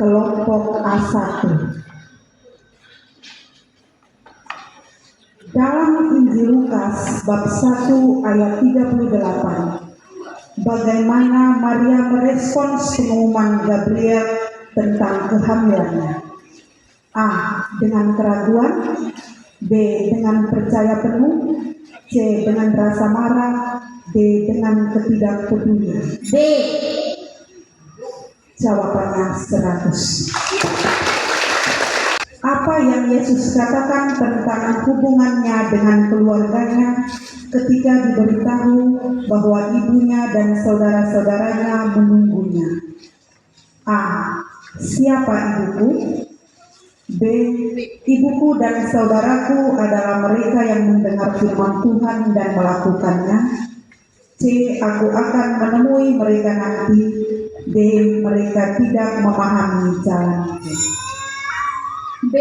kelompok A1. Dalam Injil Lukas bab 1 ayat 38, bagaimana Maria merespons pengumuman Gabriel tentang kehamilannya? A. Dengan keraguan, B. Dengan percaya penuh, C. Dengan rasa marah, D. Dengan ketidakpedulian. B. Jawabannya 100. Apa yang Yesus katakan tentang hubungannya dengan keluarganya ketika diberitahu bahwa ibunya dan saudara-saudaranya menunggunya? A. Siapa ibuku? B. Ibuku dan saudaraku adalah mereka yang mendengar firman Tuhan dan melakukannya. C. Aku akan menemui mereka nanti. D. Mereka tidak memahami jalanku. B.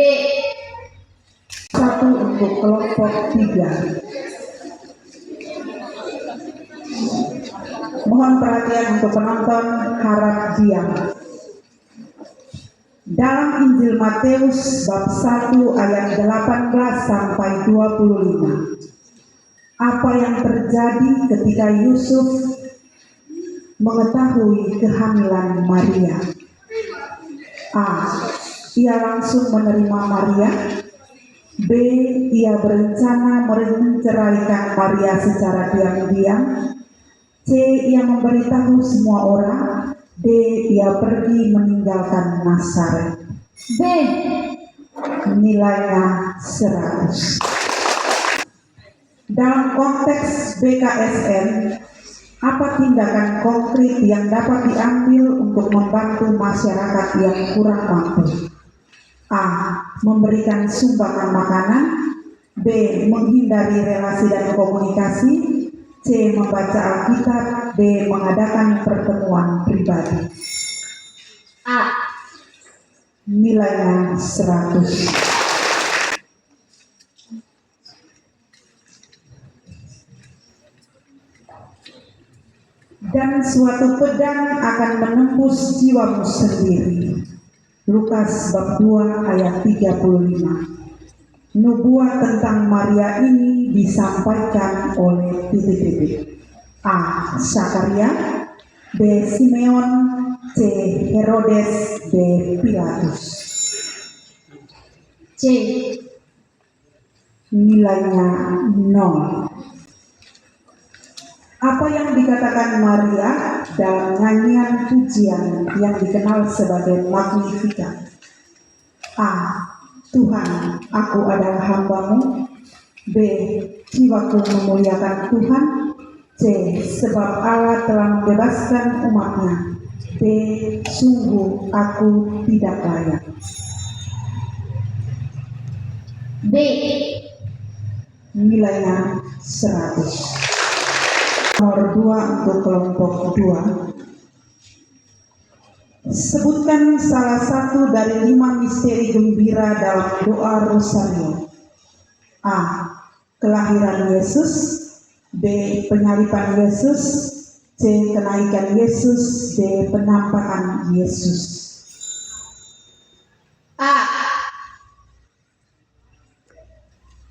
1 untuk kelompok 3. Mohon perhatian untuk penonton, harap diam. Dalam Injil Matius bab 1 ayat 18 sampai 25. Apa yang terjadi ketika Yusuf mengetahui kehamilan Maria? A. Ia langsung menerima Maria. B. Ia berencana menceraikan Maria secara diam-diam. C. Ia memberitahu semua orang. D. Ia pergi meninggalkan Nazaret. B. Nilainya 100. Dalam konteks BKSN, apa tindakan konkret yang dapat diambil untuk membantu masyarakat yang kurang mampu? A. Memberikan sumbangan makanan. B. Menghindari relasi dan komunikasi. C. Membaca Alkitab. D. Mengadakan pertemuan pribadi. A. Nilainya 100. Dan suatu pedang akan menembus jiwamu sendiri. Lukas bab 2 ayat 35. Nubuat tentang Maria ini disampaikan oleh A. Zakaria, B. Simeon, C. Herodes, D. Pilatus. C. Nilainya 0. Apa yang dikatakan Maria dalam nyanyian pujian yang dikenal sebagai Magnificat? A. Tuhan, aku adalah hamba-Mu. B. Jiwaku memuliakan Tuhan. C. Sebab Allah telah membebaskan umat-Nya. D. Sungguh aku tidak layak. B. Nilainya 100. Nomor 2 untuk kelompok 2. Sebutkan salah satu dari 5 misteri gembira dalam doa Rosario. A. Kelahiran Yesus. B. Penyaliban Yesus. C. Kenaikan Yesus. D. Penampakan Yesus. A.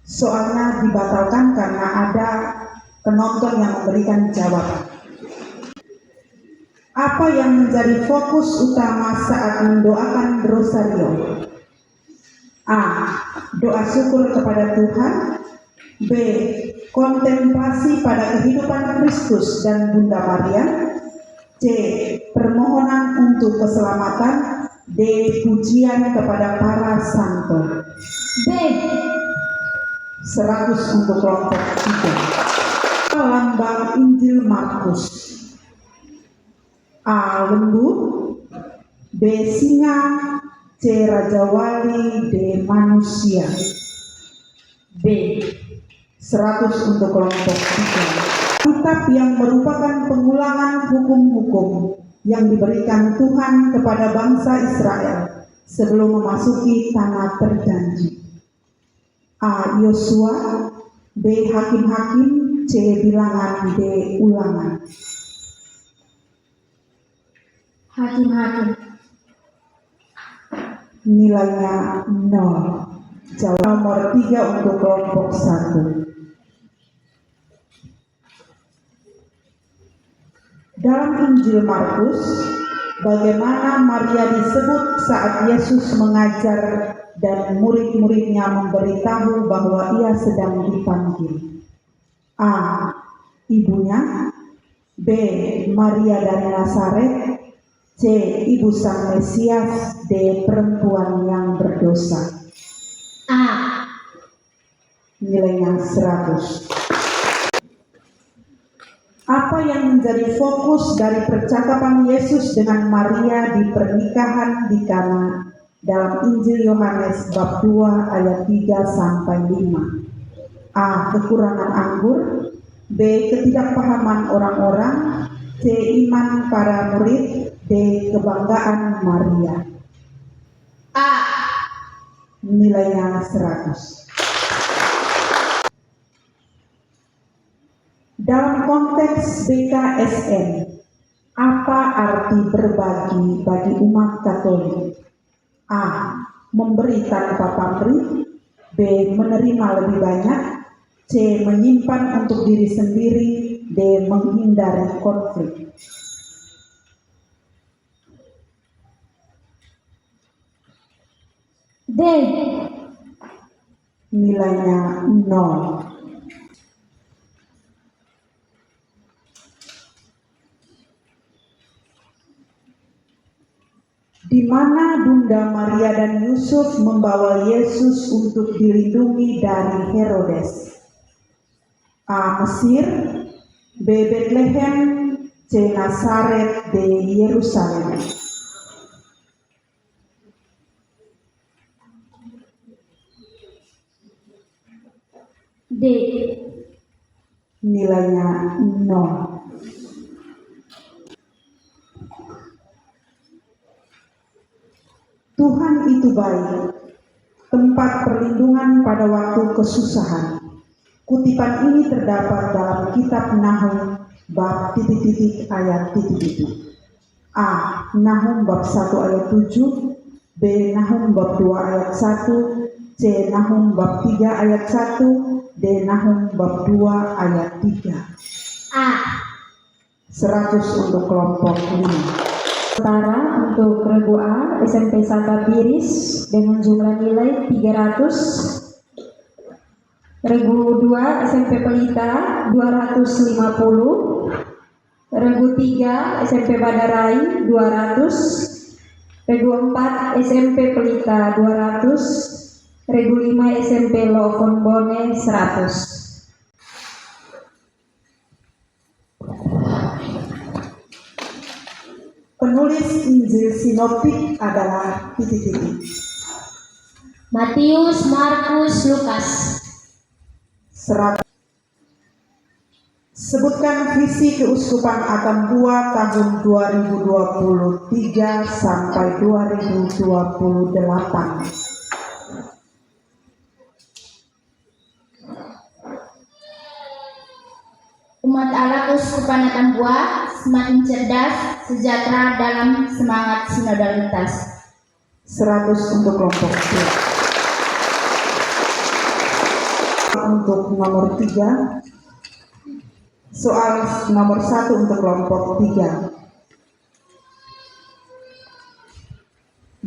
Soalnya dibatalkan karena ada penonton yang memberikan jawaban. Apa yang menjadi fokus utama saat mendoakan Rosario? A. Doa syukur kepada Tuhan. B. Kontemplasi pada kehidupan Kristus dan Bunda Maria. C. Permohonan untuk keselamatan. D. Pujian kepada para santo. B. 100 untuk kelompok 3. Lambang Injil Markus. A. Lembu. B. Singa. C. Raja Wali. D. Manusia. B. 100 untuk kelompok 3. Kitab yang merupakan pengulangan hukum-hukum yang diberikan Tuhan kepada bangsa Israel sebelum memasuki tanah terjanji. A. Yosua. B. Hakim-hakim. C. Bilangan. D. Ulangan. Hakim-hakim. Nilainya 0. Jawab nomor 3 untuk kelompok 1. Dalam Injil Markus, bagaimana Maria disebut saat Yesus mengajar dan murid-muridnya memberitahu bahwa ia sedang dipanggil? A. Ibunya. B. Maria dari Nazaret. C. Ibu Sang Mesias. D. Perempuan yang berdosa. A. Nilainya 100. Apa yang menjadi fokus dari percakapan Yesus dengan Maria di pernikahan di Kana dalam Injil Yohanes bab 2 ayat 3 sampai 5? A. Kekurangan anggur. B. Ketidakpahaman orang-orang. C. Iman para murid. D. Kebanggaan Maria. A. Nilainya 100. Dalam konteks BKSN, apa arti berbagi bagi umat Katolik? A. Memberi tanpa pamrih. B. Menerima lebih banyak. C. Menyimpan untuk diri sendiri. D. Menghindari konflik. D. Nilainya 0. Di mana Bunda Maria dan Yusuf membawa Yesus untuk dilindungi dari Herodes? A. Mesir. B. Bethlehem. C. Nazaret. D. Yerusalem. D. Nilainya 0. Tuhan itu baik, tempat perlindungan pada waktu kesusahan. Kutipan ini terdapat dalam kitab Nahum bab ... ayat ... A. Nahum bab 1 ayat 7. B. Nahum bab 2 ayat 1. C. Nahum bab 3 ayat 1. D. Nahum bab 2 ayat 3. A. 100 untuk kelompok 5. Sementara untuk regu A, SMP Saka Biris dengan jumlah nilai 300. Regu 2, SMP Pelita 250. Regu 3, SMP Badarai 200. Regu 4, SMP Pelita 200. Regu 5, SMP Lovon Bone 100. Penulis Injil Sinoptik adalah ... Matius, Markus, Lukas. 100. Sebutkan visi Keuskupan Atambua tahun 2023 sampai 2028. Umat Allah Keuskupan Atambua semakin cerdas, sejahtera dalam semangat sinodalitas. 100 untuk kelompok 2. Untuk nomor 3. Soal nomor 1 untuk kelompok 3.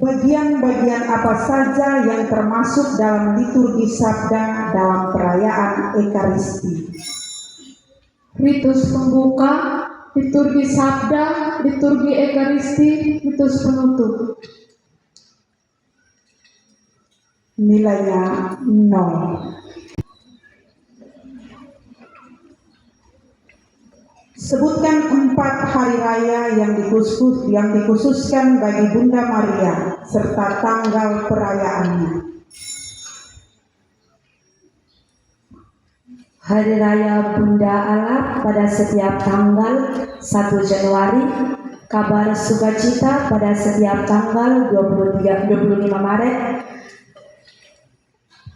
Bagian-bagian apa saja yang termasuk dalam liturgi sabda dalam perayaan Ekaristi? Ritus pembuka, liturgi sabda, liturgi ekaristi, ritus penutup. Nilainya 0. Sebutkan 4 hari raya yang dikhususkan bagi Bunda Maria serta tanggal perayaannya. Hari Raya Bunda Allah pada setiap tanggal 1 Januari, kabar sukacita pada setiap tanggal 25 Maret,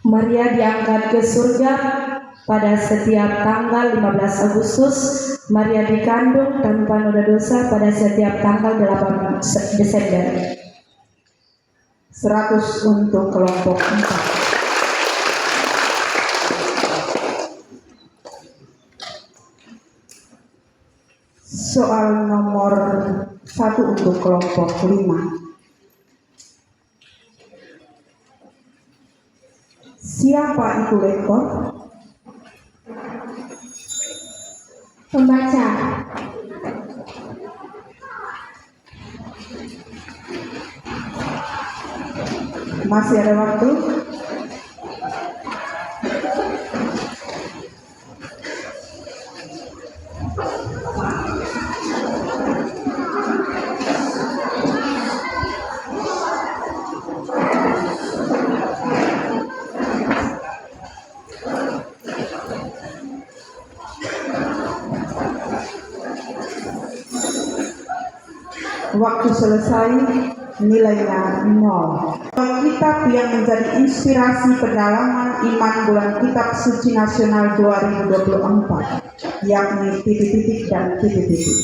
Maria diangkat ke surga pada setiap tanggal 15 Agustus, Maria dikandung tanpa noda dosa pada setiap tanggal 8 Desember. 100 untuk kelompok 4. Soal nomor 1 untuk kelompok 5. Siapa itu lektor? Pembaca. Masih ada waktu? Waktu selesai, nilainya 0. Kitab yang menjadi inspirasi pendalaman iman bulan Kitab Suci Nasional 2024, yakni titik-titik dan titik-titik.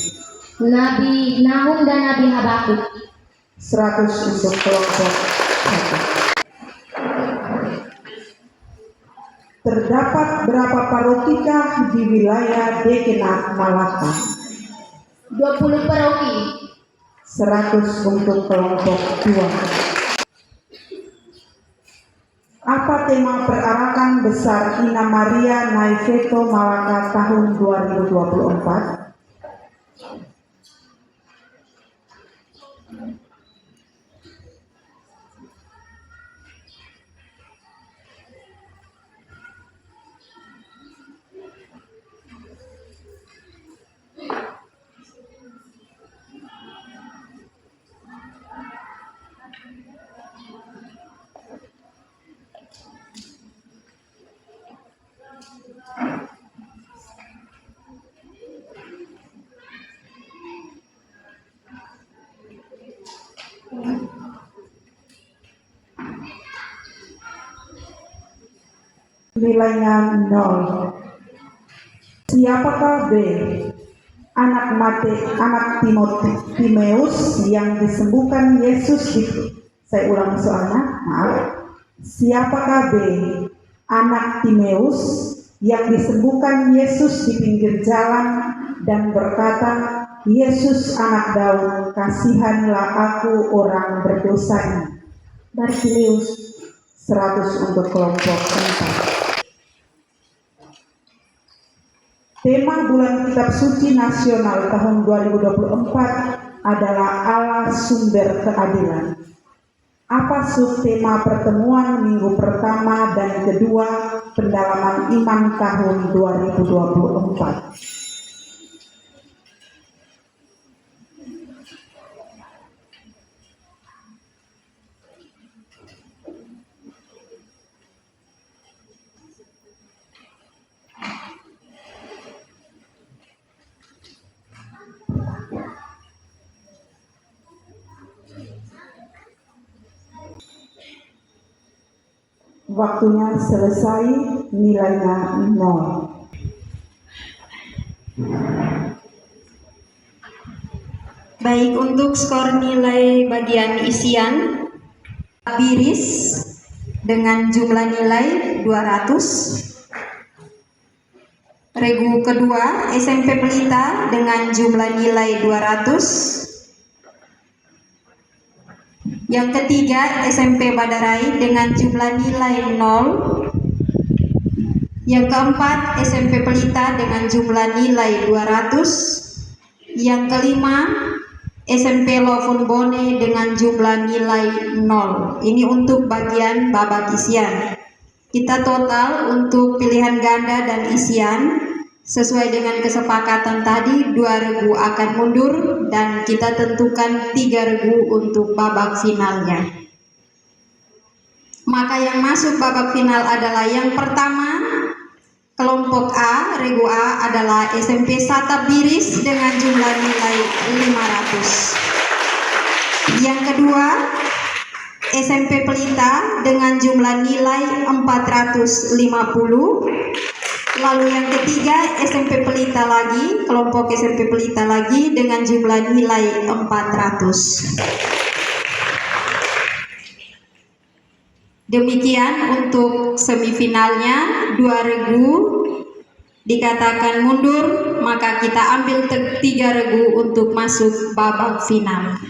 Nabi Nahum dan Nabi Habakuk. 100 untuk kelompok 1. Terdapat berapa parokikah di wilayah Dekenat Malaka? 20 paroki. 100 untuk kelompok 2. Apa tema perarakan besar Ina Maria Naifeto Malaka tahun 2024? Nilainya 0. Siapakah B? Anak Timotius yang disembuhkan Yesus di... Saya ulang soalnya, maaf. Siapakah B? Anak Timotius yang disembuhkan Yesus di pinggir jalan dan berkata, Yesus anak Daud, kasihanlah aku orang berdosa ini. Bartimius. 100 untuk kelompok 4. Tema bulan Kitab Suci Nasional tahun 2024 adalah Allah sumber keadilan. Apa subtema pertemuan minggu pertama dan kedua pendalaman iman tahun 2024? Waktunya selesai, nilainya 0. Baik, untuk skor nilai bagian isian, Biris dengan jumlah nilai 200. Regu kedua, SMP Pelita dengan jumlah nilai 200. Yang ketiga, SMP Badarai dengan jumlah nilai 0. Yang keempat, SMP Pelita dengan jumlah nilai 200. Yang kelima, SMP Lofun Bone dengan jumlah nilai 0. Ini untuk bagian babak isian. Kita total untuk pilihan ganda dan isian sesuai dengan kesepakatan tadi 2 regu akan mundur dan kita tentukan 3 regu untuk babak finalnya. Maka yang masuk babak final adalah yang pertama, kelompok A, regu A adalah SMP Sata Biris dengan jumlah nilai 500. Yang kedua, SMP Pelita dengan jumlah nilai 450. Lalu yang ketiga, SMP Pelita lagi, kelompok SMP Pelita lagi dengan jumlah nilai 400. Demikian untuk semifinalnya, 2 regu dikatakan mundur, maka kita ambil 3 regu untuk masuk babak final.